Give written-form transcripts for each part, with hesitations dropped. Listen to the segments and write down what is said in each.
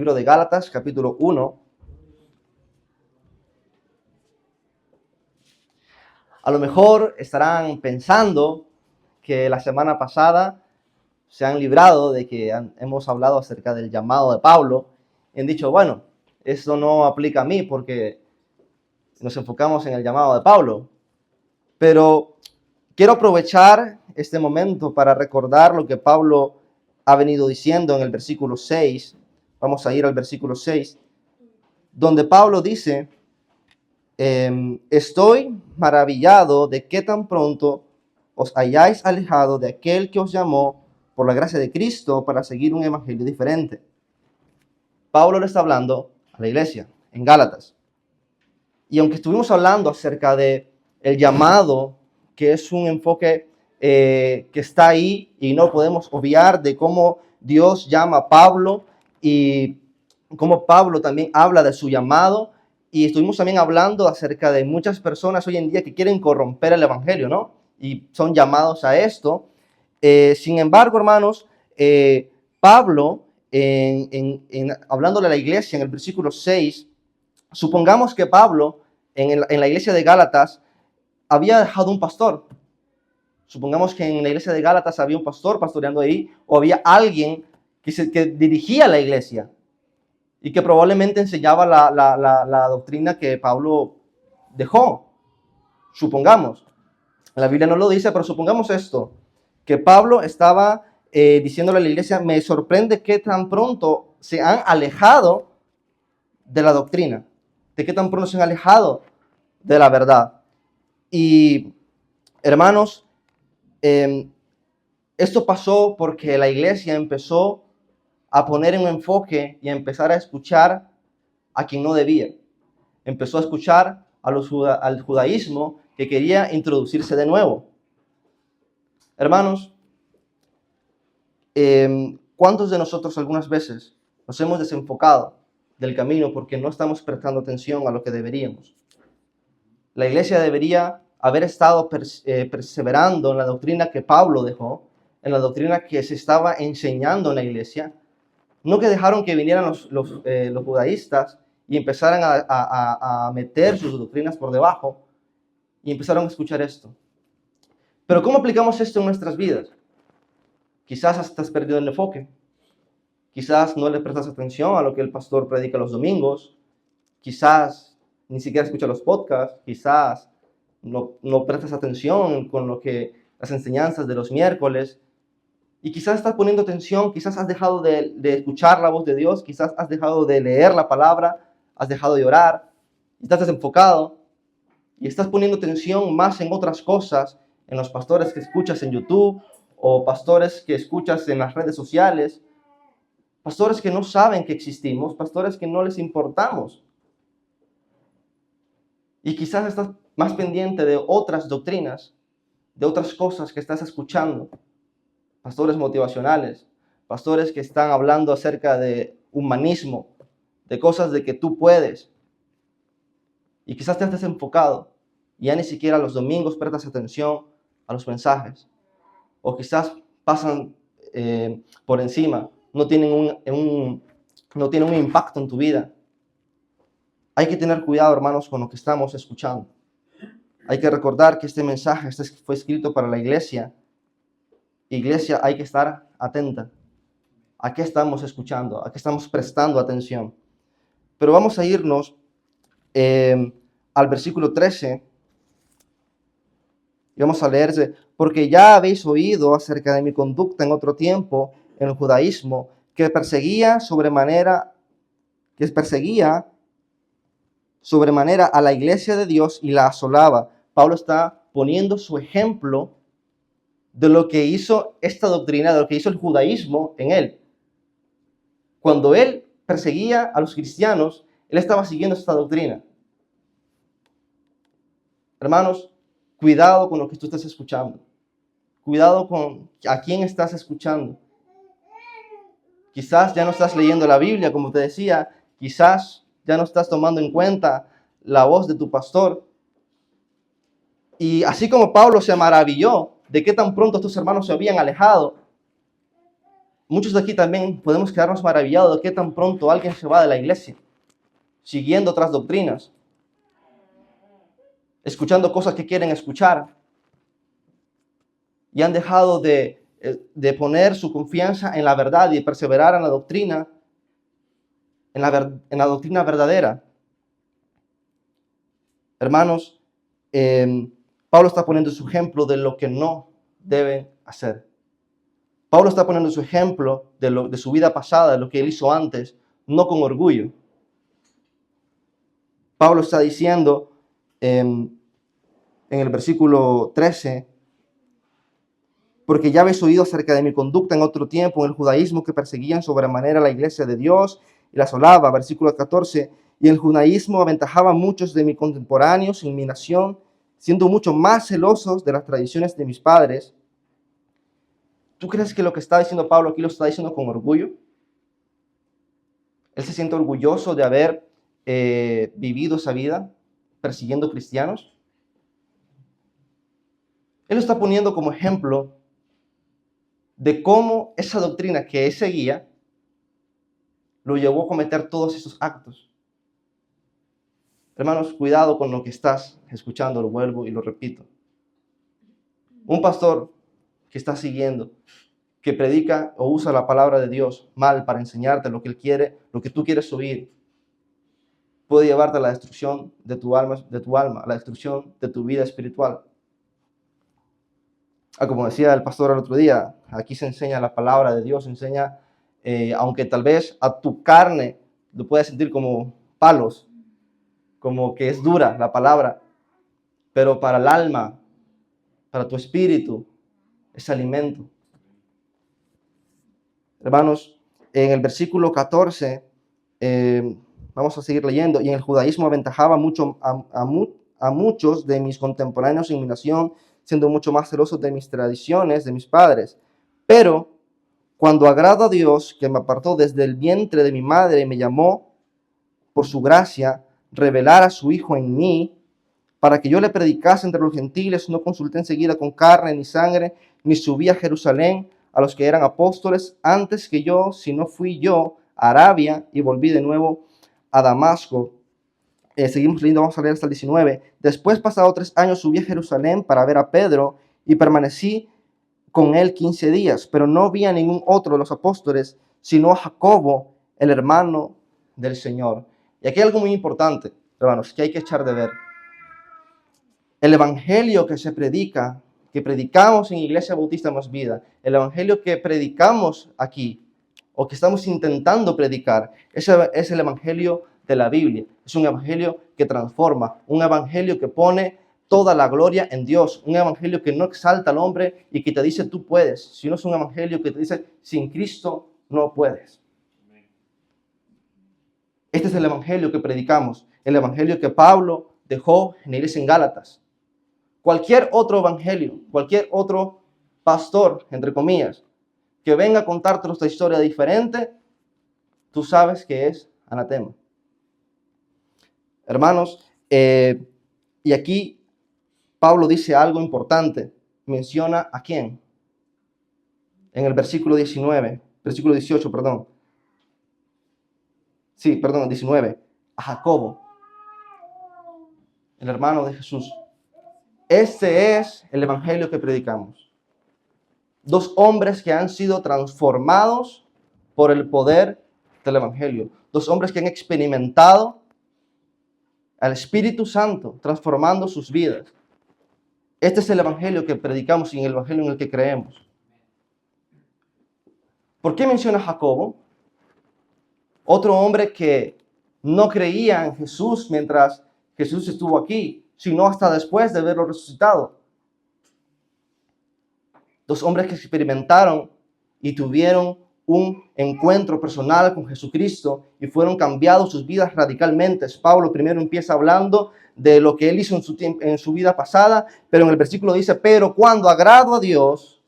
Libro de Gálatas, capítulo 1. A lo mejor estarán pensando que la semana pasada se han librado de que hemos hablado acerca del llamado de Pablo y han dicho, bueno, esto no aplica a mí porque nos enfocamos en el llamado de Pablo. Pero quiero aprovechar este momento para recordar lo que Pablo ha venido diciendo en el versículo 6. Vamos a ir al versículo 6, donde Pablo dice: estoy maravillado de que tan pronto os hayáis alejado de aquel que os llamó por la gracia de Cristo para seguir un evangelio diferente. Pablo le está hablando a la iglesia en Gálatas. Y aunque estuvimos hablando acerca de el llamado, que es un enfoque que está ahí y no podemos obviar de cómo Dios llama a Pablo y cómo Pablo también habla de su llamado. Y estuvimos también hablando acerca de muchas personas hoy en día que quieren corromper el evangelio, ¿no? Y son llamados a esto. Sin embargo, hermanos, Pablo, hablándole a la iglesia en el versículo 6, supongamos que Pablo en la iglesia de Gálatas había dejado un pastor. Supongamos que en la iglesia de Gálatas había un pastor pastoreando ahí, o había alguien que dirigía la iglesia y que probablemente enseñaba la doctrina que Pablo dejó. Supongamos. La Biblia no lo dice, pero supongamos esto, que Pablo estaba diciéndole a la iglesia: me sorprende que tan pronto se han alejado de la doctrina, de que tan pronto se han alejado de la verdad. Y hermanos, esto pasó porque la iglesia empezó a poner un enfoque y a empezar a escuchar a quien no debía. Empezó a escuchar al judaísmo que quería introducirse de nuevo. Hermanos, ¿cuántos de nosotros algunas veces nos hemos desenfocado del camino porque no estamos prestando atención a lo que deberíamos? La iglesia debería haber estado perseverando en la doctrina que Pablo dejó, en la doctrina que se estaba enseñando en la iglesia. No que dejaron que vinieran los judaístas y empezaran a meter sus doctrinas por debajo y empezaron a escuchar esto. Pero ¿cómo aplicamos esto en nuestras vidas? Quizás estás perdido el enfoque. Quizás no le prestas atención a lo que el pastor predica los domingos. Quizás ni siquiera escuchas los podcasts. Quizás no prestas atención con las enseñanzas de los miércoles. Y quizás estás poniendo atención, quizás has dejado de escuchar la voz de Dios, quizás has dejado de leer la palabra, has dejado de orar, estás desenfocado y estás poniendo atención más en otras cosas, en los pastores que escuchas en YouTube o pastores que escuchas en las redes sociales, pastores que no saben que existimos, pastores que no les importamos. Y quizás estás más pendiente de otras doctrinas, de otras cosas que estás escuchando. Pastores motivacionales, pastores que están hablando acerca de humanismo, de cosas de que tú puedes. Y quizás te has desenfocado y ya ni siquiera los domingos prestas atención a los mensajes. O quizás pasan por encima, no tienen un impacto en tu vida. Hay que tener cuidado, hermanos, con lo que estamos escuchando. Hay que recordar que este mensaje fue escrito para la iglesia. Iglesia, hay que estar atenta. ¿A qué estamos escuchando? ¿A qué estamos prestando atención? Pero vamos a irnos al versículo 13. Y vamos a leerse: porque ya habéis oído acerca de mi conducta en otro tiempo en el judaísmo, que perseguía sobremanera a la iglesia de Dios y la asolaba. Pablo está poniendo su ejemplo de lo que hizo esta doctrina, de lo que hizo el judaísmo en él. Cuando él perseguía a los cristianos, él estaba siguiendo esta doctrina. Hermanos, cuidado con lo que tú estás escuchando. Cuidado con a quién estás escuchando. Quizás ya no estás leyendo la Biblia, como te decía. Quizás ya no estás tomando en cuenta la voz de tu pastor. Y así como Pablo se maravilló de que tan pronto tus hermanos se habían alejado, muchos de aquí también podemos quedarnos maravillados de qué tan pronto alguien se va de la iglesia, siguiendo otras doctrinas, escuchando cosas que quieren escuchar, y han dejado de poner su confianza en la verdad y de perseverar en la doctrina, en la doctrina verdadera. Hermanos, Pablo está poniendo su ejemplo de lo que no deben hacer. Pablo está poniendo su ejemplo de su vida pasada, de lo que él hizo antes, no con orgullo. Pablo está diciendo en el versículo 13, porque ya habéis oído acerca de mi conducta en otro tiempo en el judaísmo, que perseguían sobremanera la iglesia de Dios y la asolaba. Versículo 14, y el judaísmo aventajaba a muchos de mis contemporáneos en mi nación, siendo mucho más celosos de las tradiciones de mis padres. ¿Tú crees que lo que está diciendo Pablo aquí lo está diciendo con orgullo? Él se siente orgulloso de haber vivido esa vida persiguiendo cristianos. Él lo está poniendo como ejemplo de cómo esa doctrina que él seguía lo llevó a cometer todos esos actos. Hermanos, cuidado con lo que estás escuchando, lo vuelvo y lo repito. Un pastor que está siguiendo, que predica o usa la palabra de Dios mal para enseñarte lo que él quiere, lo que tú quieres oír, puede llevarte a la destrucción de tu alma, a la destrucción de tu vida espiritual. Como decía el pastor el otro día, aquí se enseña la palabra de Dios, se enseña, aunque tal vez a tu carne lo puedas sentir como palos, como que es dura la palabra, pero para el alma, para tu espíritu, es alimento. Hermanos, en el versículo 14, vamos a seguir leyendo, y en el judaísmo aventajaba mucho a muchos de mis contemporáneos en mi nación, siendo mucho más celosos de mis tradiciones, de mis padres. Pero cuando agrado a Dios, que me apartó desde el vientre de mi madre y me llamó por su gracia, revelar a su Hijo en mí, para que yo le predicase entre los gentiles, no consulté enseguida con carne ni sangre, ni subí a Jerusalén a los que eran apóstoles antes que yo, si no fui yo a Arabia y volví de nuevo a Damasco. Seguimos leyendo, vamos a leer hasta el 19. Después, pasado 3 años, subí a Jerusalén para ver a Pedro y permanecí con él 15 días, pero no vi a ningún otro de los apóstoles, sino a Jacobo, el hermano del Señor. Y aquí hay algo muy importante, hermanos, que hay que echar de ver. El evangelio que se predica, que predicamos en Iglesia Bautista Más Vida, el evangelio que predicamos aquí, o que estamos intentando predicar, ese es el evangelio de la Biblia. Es un evangelio que transforma, un evangelio que pone toda la gloria en Dios, un evangelio que no exalta al hombre y que te dice tú puedes, sino es un evangelio que te dice sin Cristo no puedes. Este es el evangelio que predicamos, el evangelio que Pablo dejó en la iglesia en Gálatas. Cualquier otro evangelio, cualquier otro pastor, entre comillas, que venga a contarte nuestra historia diferente, tú sabes que es anatema. Hermanos, y aquí Pablo dice algo importante. Menciona a quién. En el versículo 18, perdón. Sí, perdón, 19. A Jacobo, el hermano de Jesús. Este es el evangelio que predicamos. 2 hombres que han sido transformados por el poder del evangelio. 2 hombres que han experimentado al Espíritu Santo transformando sus vidas. Este es el evangelio que predicamos y el evangelio en el que creemos. ¿Por qué menciona a Jacobo? Otro hombre que no creía en Jesús mientras Jesús estuvo aquí, sino hasta después de verlo resucitado. 2 hombres que experimentaron y tuvieron un encuentro personal con Jesucristo y fueron cambiados sus vidas radicalmente. Pablo primero empieza hablando de lo que él hizo en su vida pasada, pero en el versículo dice, pero cuando agrado a Dios,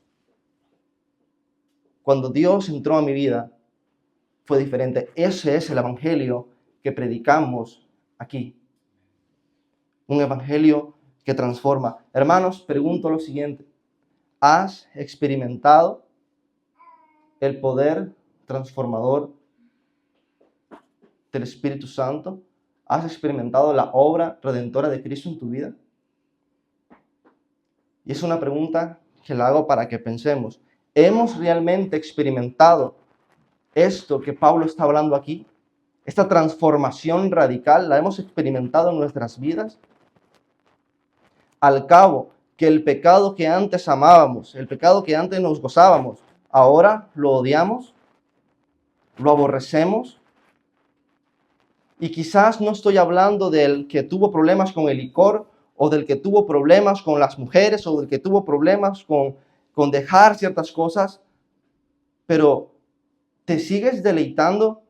cuando Dios entró a mi vida, fue diferente. Ese es el evangelio que predicamos aquí. Un evangelio que transforma. Hermanos, pregunto lo siguiente. ¿Has experimentado el poder transformador del Espíritu Santo? ¿Has experimentado la obra redentora de Cristo en tu vida? Y es una pregunta que la hago para que pensemos. ¿Hemos realmente experimentado esto que Pablo está hablando aquí? ¿Esta transformación radical la hemos experimentado en nuestras vidas? Al cabo, que el pecado que antes amábamos, el pecado que antes nos gozábamos, ahora lo odiamos, lo aborrecemos. Y quizás no estoy hablando del que tuvo problemas con el licor, o del que tuvo problemas con las mujeres, o del que tuvo problemas con dejar ciertas cosas, pero ¿te sigues deleitando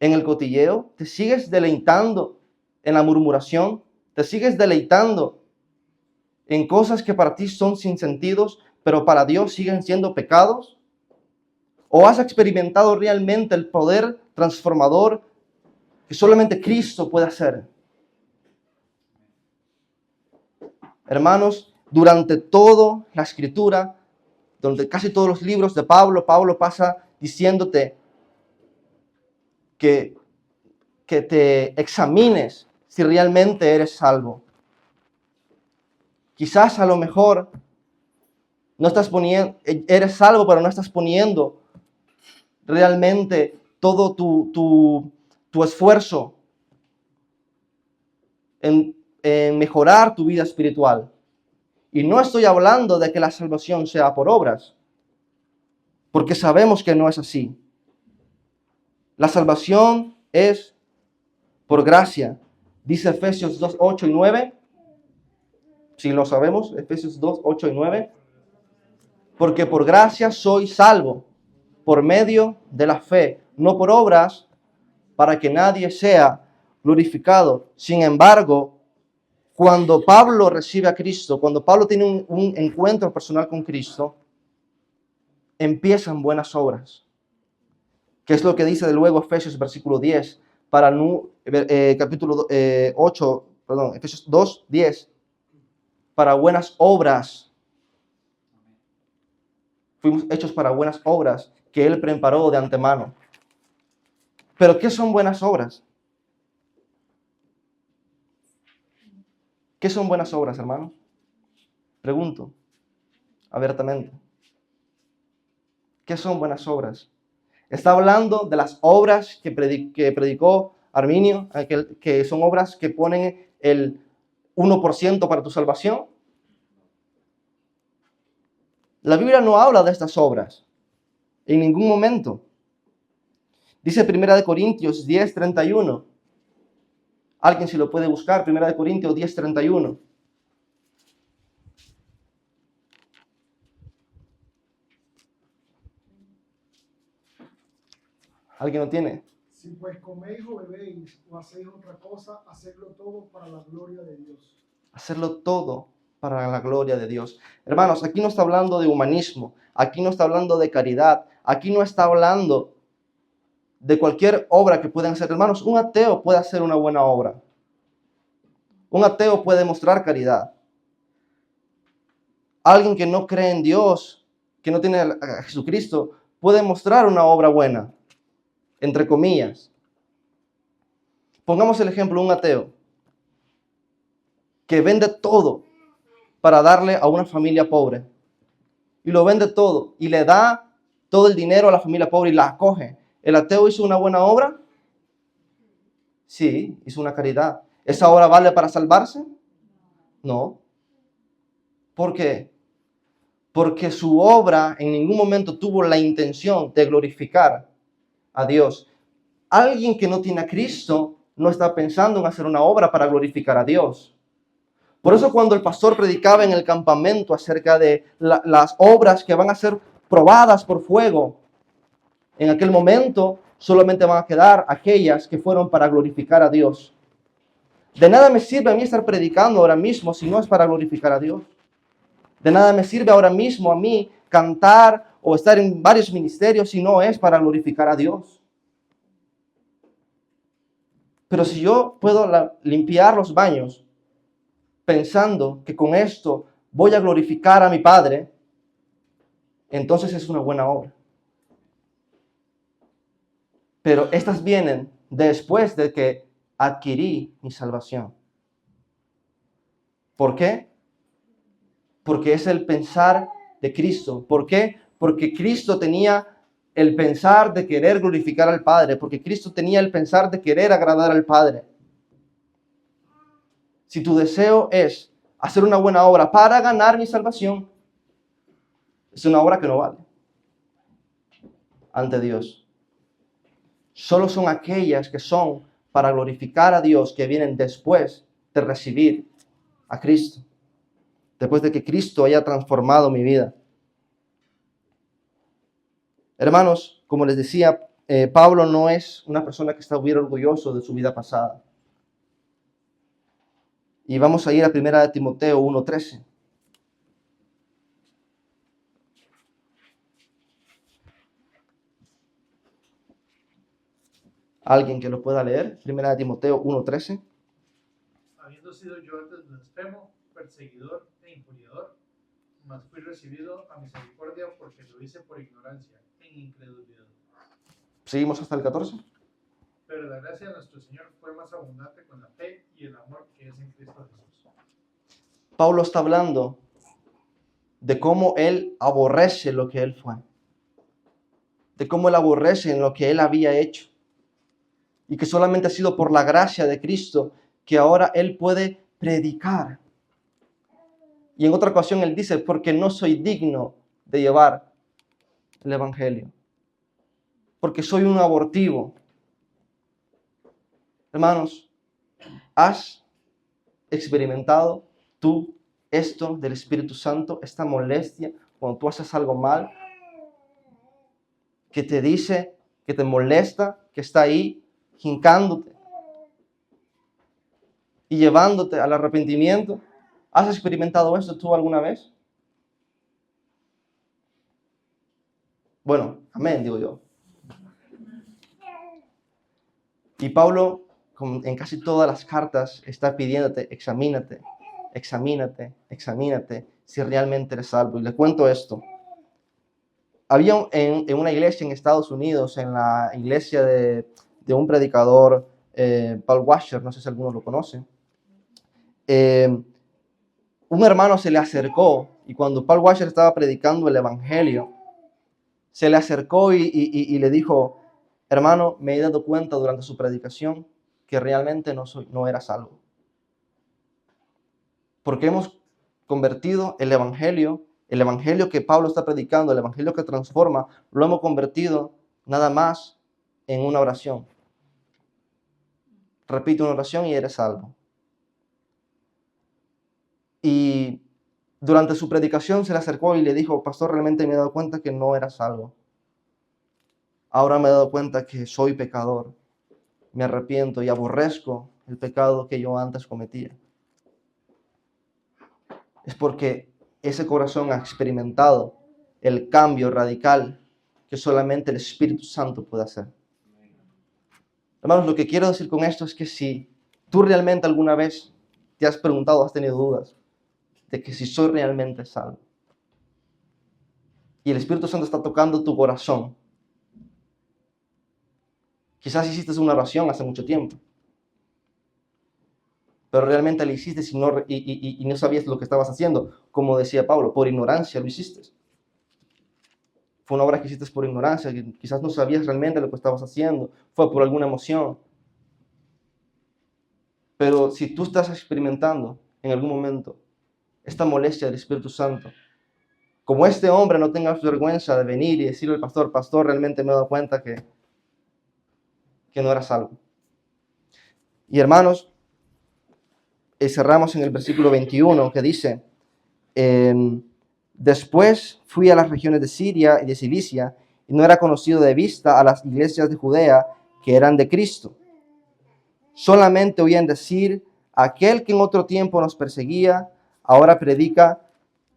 en el cotilleo? ¿Te sigues deleitando en la murmuración? ¿Te sigues deleitando en cosas que para ti son sin sentidos, pero para Dios siguen siendo pecados? ¿O has experimentado realmente el poder transformador que solamente Cristo puede hacer? Hermanos, durante toda la Escritura, durante casi todos los libros de Pablo, Pablo pasa diciéndote que te examines si realmente eres salvo. Quizás a lo mejor no estás poniendo, eres salvo, pero no estás poniendo realmente todo tu esfuerzo en mejorar tu vida espiritual. Y no estoy hablando de que la salvación sea por obras, porque sabemos que no es así. La salvación es por gracia. Dice Efesios 2, 8 y 9. Si lo sabemos, Efesios 2, 8 y 9. Porque por gracia soy salvo, por medio de la fe, no por obras, para que nadie sea glorificado. Sin embargo, cuando Pablo recibe a Cristo, cuando Pablo tiene un encuentro personal con Cristo, empiezan buenas obras. ¿Qué es lo que dice de luego Efesios versículo 10? Capítulo 8, perdón, Efesios 2, 10. Para buenas obras. Fuimos hechos para buenas obras que Él preparó de antemano. ¿Pero qué son buenas obras? ¿Qué son buenas obras, hermanos? Pregunto abiertamente. ¿Qué son buenas obras? Está hablando de las obras que predicó Arminio, que son obras que ponen el 1% para tu salvación. La Biblia no habla de estas obras en ningún momento. Dice 1 Corintios 10, 31. Alguien si lo puede buscar, 1 Corintios 10, 31. ¿Alguien lo tiene? Si pues coméis o bebéis o hacéis otra cosa, hacedlo todo para la gloria de Dios. Hacerlo todo para la gloria de Dios. Hermanos, aquí no está hablando de humanismo, aquí no está hablando de caridad, aquí no está hablando de cualquier obra que puedan hacer. Hermanos, un ateo puede hacer una buena obra. Un ateo puede mostrar caridad. Alguien que no cree en Dios, que no tiene a Jesucristo, puede mostrar una obra buena, entre comillas. Pongamos el ejemplo de un ateo que vende todo para darle a una familia pobre. Y lo vende todo y le da todo el dinero a la familia pobre y la acoge. ¿El ateo hizo una buena obra? Sí, hizo una caridad. ¿Esa obra vale para salvarse? No. ¿Por qué? Porque su obra en ningún momento tuvo la intención de glorificar a Dios. Alguien que no tiene a Cristo no está pensando en hacer una obra para glorificar a Dios. Por eso cuando el pastor predicaba en el campamento acerca de las obras que van a ser probadas por fuego, en aquel momento solamente van a quedar aquellas que fueron para glorificar a Dios. De nada me sirve a mí estar predicando ahora mismo si no es para glorificar a Dios. De nada me sirve ahora mismo a mí cantar o estar en varios ministerios si no es para glorificar a Dios. Pero si yo puedo limpiar los baños pensando que con esto voy a glorificar a mi Padre, entonces es una buena obra. Pero estas vienen después de que adquirí mi salvación. ¿Por qué? Porque es el pensar de Cristo. ¿Por qué? Porque Cristo tenía el pensar de querer glorificar al Padre, porque Cristo tenía el pensar de querer agradar al Padre. Si tu deseo es hacer una buena obra para ganar mi salvación, es una obra que no vale ante Dios. Solo son aquellas que son para glorificar a Dios, que vienen después de recibir a Cristo, después de que Cristo haya transformado mi vida. Hermanos, como les decía, Pablo no es una persona que estuviera orgulloso de su vida pasada. Y vamos a ir a 1 Timoteo 1:13. ¿Alguien que lo pueda leer? 1 Timoteo 1:13. Habiendo sido yo antes blasfemo, perseguidor e injuriador, mas fui recibido a misericordia porque lo hice por ignorancia, en incredulidad. Seguimos hasta el 14. Pero la gracia de nuestro Señor fue más abundante con la fe y el amor que es en Cristo Jesús. Pablo está hablando de cómo él aborrece lo que él fue, de cómo él aborrece en lo que él había hecho, y que solamente ha sido por la gracia de Cristo que ahora él puede predicar. Y en otra ocasión él dice, porque no soy digno de llevar el evangelio, porque soy un abortivo. Hermanos, ¿has experimentado tú esto del Espíritu Santo, esta molestia cuando tú haces algo mal, que te dice, que te molesta, que está ahí hincándote y llevándote al arrepentimiento? ¿Has experimentado esto tú alguna vez? Bueno, amén, digo yo. Y Pablo, en casi todas las cartas, está pidiéndote, examínate, examínate, examínate si realmente eres salvo. Y le cuento esto. Había en una iglesia en Estados Unidos, en la iglesia de un predicador, Paul Washer, no sé si alguno lo conoce. Un hermano se le acercó y cuando Paul Washer estaba predicando el evangelio, se le acercó y le dijo, hermano, me he dado cuenta durante su predicación que realmente no era salvo. Porque hemos convertido el evangelio que Pablo está predicando, el evangelio que transforma, lo hemos convertido nada más en una oración. Repite una oración y eres salvo. Y durante su predicación se le acercó y le dijo, pastor, realmente me he dado cuenta que no era salvo. Ahora me he dado cuenta que soy pecador. Me arrepiento y aborrezco el pecado que yo antes cometía. Es porque ese corazón ha experimentado el cambio radical que solamente el Espíritu Santo puede hacer. Hermanos, lo que quiero decir con esto es que si tú realmente alguna vez te has preguntado, has tenido dudas de que si soy realmente salvo, y el Espíritu Santo está tocando tu corazón, quizás hiciste una oración hace mucho tiempo, pero realmente la hiciste y no sabías lo que estabas haciendo. Como decía Pablo, por ignorancia lo hiciste. Fue una obra que hiciste por ignorancia, que quizás no sabías realmente lo que estabas haciendo. Fue por alguna emoción. Pero si tú estás experimentando en algún momento esta molestia del Espíritu Santo, como este hombre, no tengas vergüenza de venir y decirle al pastor, pastor, realmente me he dado cuenta que no era salvo. Y hermanos, cerramos en el versículo 21 que dice, después fui a las regiones de Siria y de Cilicia y no era conocido de vista a las iglesias de Judea que eran de Cristo. Solamente oían decir, aquel que en otro tiempo nos perseguía, ahora predica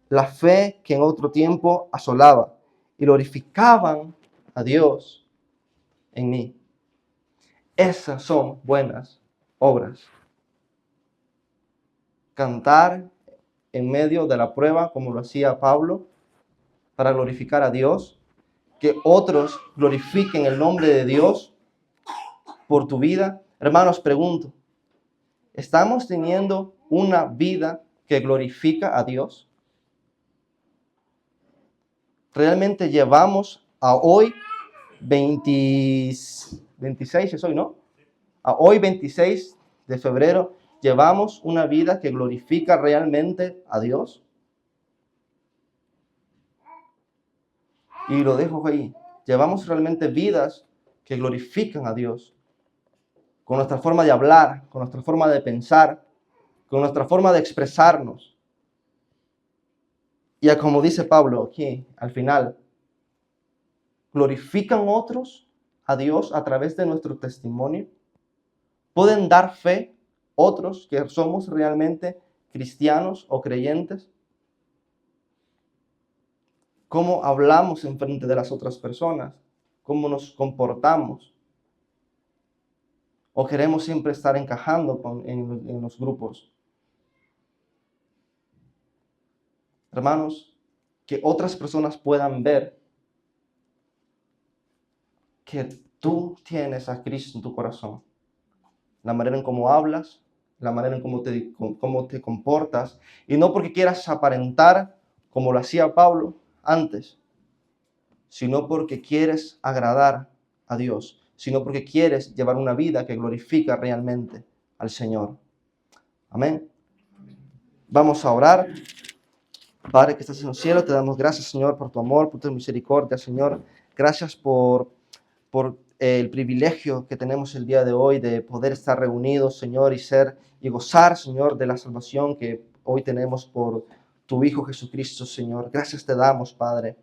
la fe que en otro tiempo asolaba, y glorificaban a Dios en mí. Esas son buenas obras. Cantar en medio de la prueba, como lo hacía Pablo, para glorificar a Dios, que otros glorifiquen el nombre de Dios por tu vida. Hermanos, pregunto, ¿estamos teniendo una vida que glorifica a Dios? ¿Realmente llevamos a hoy 26 es hoy, ¿no? A hoy 26 de febrero, ¿llevamos una vida que glorifica realmente a Dios? Y lo dejo ahí. ¿Llevamos realmente vidas que glorifican a Dios? Con nuestra forma de hablar, con nuestra forma de pensar, con nuestra forma de expresarnos. Y como dice Pablo aquí, al final, ¿glorifican otros a Dios a través de nuestro testimonio? ¿Pueden dar fe otros que somos realmente cristianos o creyentes? ¿Cómo hablamos en frente de las otras personas? ¿Cómo nos comportamos? ¿O queremos siempre estar encajando en los grupos? Hermanos, que otras personas puedan ver que tú tienes a Cristo en tu corazón. La manera en cómo hablas, la manera en cómo te comportas. Y no porque quieras aparentar como lo hacía Pablo antes, sino porque quieres agradar a Dios, sino porque quieres llevar una vida que glorifica realmente al Señor. Amén. Vamos a orar. Padre que estás en el cielo, te damos gracias, Señor, por tu amor, por tu misericordia, Señor. Gracias por el privilegio que tenemos el día de hoy de poder estar reunidos, Señor, y gozar, Señor, de la salvación que hoy tenemos por tu Hijo Jesucristo, Señor. Gracias te damos, Padre.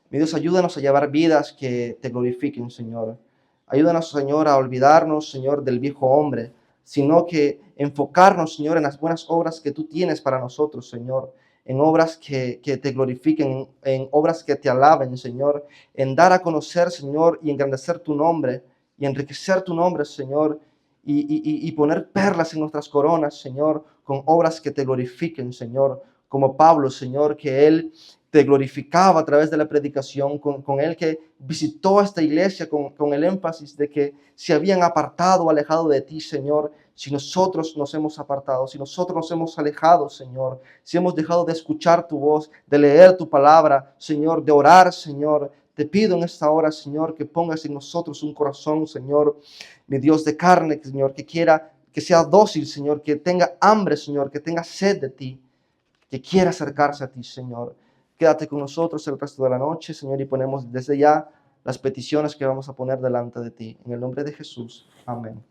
Mi Dios, ayúdanos a llevar vidas que te glorifiquen, Señor. Ayúdanos, Señor, a olvidarnos, Señor, del viejo hombre, sino que enfocarnos, Señor, en las buenas obras que tú tienes para nosotros, Señor, en obras que te glorifiquen, en obras que te alaben, Señor, en dar a conocer, Señor, y engrandecer tu nombre, y enriquecer tu nombre, Señor, y poner perlas en nuestras coronas, Señor, con obras que te glorifiquen, Señor, como Pablo, Señor, que él te glorificaba a través de la predicación, con él que visitó esta iglesia con el énfasis de que se habían apartado o alejado de ti, Señor. Si nosotros nos hemos apartado, si nosotros nos hemos alejado, Señor, si hemos dejado de escuchar tu voz, de leer tu palabra, Señor, de orar, Señor, te pido en esta hora, Señor, que pongas en nosotros un corazón, Señor, mi Dios de carne, Señor, que quiera, que sea dócil, Señor, que tenga hambre, Señor, que tenga sed de ti, que quiera acercarse a ti, Señor. Quédate con nosotros el resto de la noche, Señor, y ponemos desde ya las peticiones que vamos a poner delante de ti. En el nombre de Jesús. Amén.